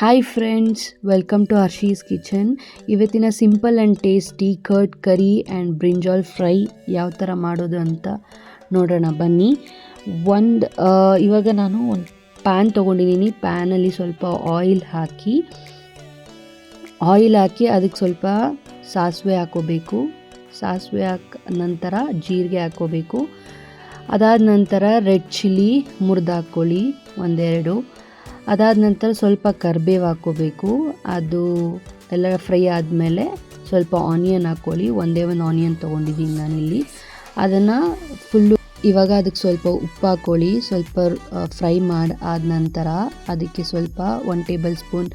Hi friends, welcome to Harshi's kitchen. ಇವತ್ತಿನ simple and tasty curd curry and brinjal fry ಯಾವ ಥರ ಮಾಡೋದು ಅಂತ ನೋಡೋಣ ಬನ್ನಿ. ಇವಾಗ ನಾನು ಒಂದು ಪ್ಯಾನ್ ತೊಗೊಂಡಿದ್ದೀನಿ. ಪ್ಯಾನಲ್ಲಿ ಸ್ವಲ್ಪ ಆಯಿಲ್ ಹಾಕಿ ಅದಕ್ಕೆ ಸ್ವಲ್ಪ ಸಾಸಿವೆ ಹಾಕೋಬೇಕು. ಸಾಸಿವೆ ನಂತರ ಜೀರಿಗೆ ಹಾಕೋಬೇಕು. ಅದಾದ ನಂತರ ರೆಡ್ ಚಿಲ್ಲಿ ಮುರಿದು ಹಾಕ್ಕೊಳ್ಳಿ ಒಂದೆರಡು. ಅದಾದ ನಂತರ ಸ್ವಲ್ಪ ಕರಿಬೇವು ಹಾಕ್ಕೋಬೇಕು. ಅದು ಎಲ್ಲ ಫ್ರೈ ಆದಮೇಲೆ ಸ್ವಲ್ಪ ಆನಿಯನ್ ಹಾಕ್ಕೊಳ್ಳಿ. ಒಂದೇ ಒಂದು ಆನಿಯನ್ ತೊಗೊಂಡಿದ್ದೀನಿ ನಾನಿಲ್ಲಿ. ಅದನ್ನು ಫುಲ್ಲು ಇವಾಗ ಅದಕ್ಕೆ ಸ್ವಲ್ಪ ಉಪ್ಪು ಹಾಕ್ಕೊಳ್ಳಿ. ಸ್ವಲ್ಪ ಫ್ರೈ ಆದ ನಂತರ ಅದಕ್ಕೆ ಸ್ವಲ್ಪ 1 tablespoon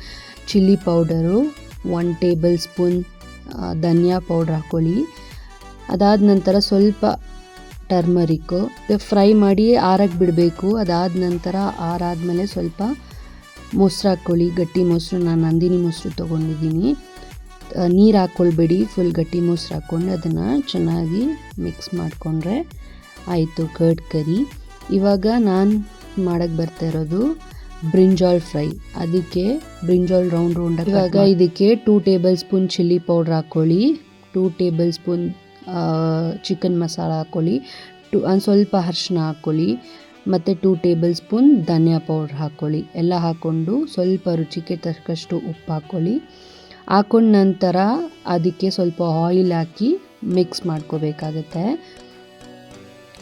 chilli powder, 1 tablespoon dhania powder ಹಾಕ್ಕೊಳ್ಳಿ. ಅದಾದ ನಂತರ ಸ್ವಲ್ಪ ಟರ್ಮರಿಕ್ಕು ಫ್ರೈ ಮಾಡಿ ಆರಕ್ಕೆ ಬಿಡಬೇಕು. ಅದಾದ ನಂತರ ಆರಾದಮೇಲೆ ಸ್ವಲ್ಪ ಮೊಸರು ಹಾಕ್ಕೊಳ್ಳಿ. ಗಟ್ಟಿ ಮೊಸರು, ನಾನು ನಂದಿನಿ ಮೊಸರು ತೊಗೊಂಡಿದ್ದೀನಿ. ನೀರು ಹಾಕ್ಕೊಳ್ಬೇಡಿ, ಫುಲ್ ಗಟ್ಟಿ ಮೊಸರು ಹಾಕ್ಕೊಂಡು ಅದನ್ನು ಚೆನ್ನಾಗಿ ಮಿಕ್ಸ್ ಮಾಡಿಕೊಂಡ್ರೆ ಆಯಿತು ಕರ್ಡ್ ಕರಿ. ಇವಾಗ ನಾನು ಮಾಡೋಕ್ಕೆ ಬರ್ತಾ ಇರೋದು ಬ್ರಿಂಜಾಲ್ ಫ್ರೈ. ಅದಕ್ಕೆ ಬ್ರಿಂಜಾಲ್ ರೌಂಡ್ ಇವಾಗ ಇದಕ್ಕೆ 2 ಟೇಬಲ್ ಸ್ಪೂನ್ ಚಿಲ್ಲಿ ಪೌಡ್ರ್ ಹಾಕ್ಕೊಳ್ಳಿ, 2 ಟೇಬಲ್ ಸ್ಪೂನ್ ಚಿಕನ್ ಮಸಾಲ ಹಾಕ್ಕೊಳ್ಳಿ, ಒಂದು ಸ್ವಲ್ಪ ಅರಿಶಿನ ಹಾಕ್ಕೊಳ್ಳಿ ಮತ್ತು 2 ಟೇಬಲ್ ಸ್ಪೂನ್ ಧನಿಯಾ ಪೌಡ್ರ್ ಹಾಕ್ಕೊಳ್ಳಿ. ಎಲ್ಲ ಹಾಕ್ಕೊಂಡು ಸ್ವಲ್ಪ ರುಚಿಗೆ ತಕ್ಕಷ್ಟು ಉಪ್ಪು ಹಾಕ್ಕೊಳ್ಳಿ. ಹಾಕ್ಕೊಂಡ ನಂತರ ಅದಕ್ಕೆ ಸ್ವಲ್ಪ ಆಯಿಲ್ ಹಾಕಿ ಮಿಕ್ಸ್ ಮಾಡ್ಕೋಬೇಕಾಗತ್ತೆ.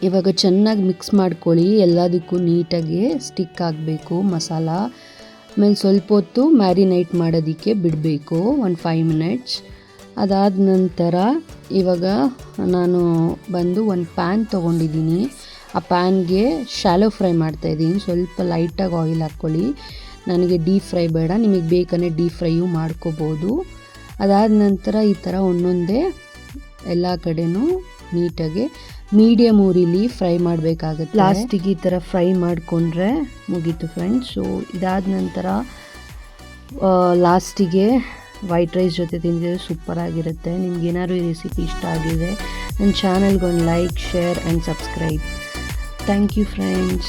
ಇವಾಗ ಚೆನ್ನಾಗಿ ಮಿಕ್ಸ್ ಮಾಡ್ಕೊಳ್ಳಿ. ಎಲ್ಲದಕ್ಕೂ ನೀಟಾಗಿ ಸ್ಟಿಕ್ ಆಗಬೇಕು ಮಸಾಲ. ಆಮೇಲೆ ಸ್ವಲ್ಪ ಹೊತ್ತು ಮ್ಯಾರಿನೇಟ್ ಮಾಡೋದಕ್ಕೆ ಬಿಡಬೇಕು, ಒಂದು 5 ಮಿನಿಟ್ಸ್. ಅದಾದ ನಂತರ ಇವಾಗ ನಾನು ಬಂದು ಒಂದು ಪ್ಯಾನ್ ತೊಗೊಂಡಿದ್ದೀನಿ. ಆ ಪ್ಯಾನ್ಗೆ ಶಾಲೋ ಫ್ರೈ ಮಾಡ್ತಾಯಿದ್ದೀನಿ. ಸ್ವಲ್ಪ ಲೈಟಾಗಿ ಆಯಿಲ್ ಹಾಕ್ಕೊಳ್ಳಿ. ನನಗೆ ಡೀಪ್ ಫ್ರೈ ಬೇಡ, ನಿಮಗೆ ಬೇಕಂದರೆ ಡೀಪ್ ಫ್ರೈಯೂ ಮಾಡ್ಕೋಬೋದು. ಅದಾದ ನಂತರ ಈ ಥರ ಒಂದೊಂದೇ ಎಲ್ಲ ಕಡೆನೂ ನೀಟಾಗಿ ಮೀಡಿಯಮ್ ಊರಿಲಿ ಫ್ರೈ ಮಾಡಬೇಕಾಗುತ್ತೆ. ಲಾಸ್ಟಿಗೆ ಈ ಥರ ಫ್ರೈ ಮಾಡಿಕೊಂಡ್ರೆ ಮುಗೀತು ಫ್ರೆಂಡ್ಸ್. ಸೊ ಇದಾದ ನಂತರ ಲಾಸ್ಟಿಗೆ ವೈಟ್ ರೈಸ್ ಜೊತೆ ತಿಂದಿದ್ರೆ ಸೂಪರಾಗಿರುತ್ತೆ. ನಿಮ್ಗೆ ಏನಾದ್ರು ಈ ರೆಸಿಪಿ ಇಷ್ಟ ಆಗಿದೆ ನನ್ನ ಚಾನಲ್ಗೆ ಒಂದು like, share and subscribe. Thank you friends.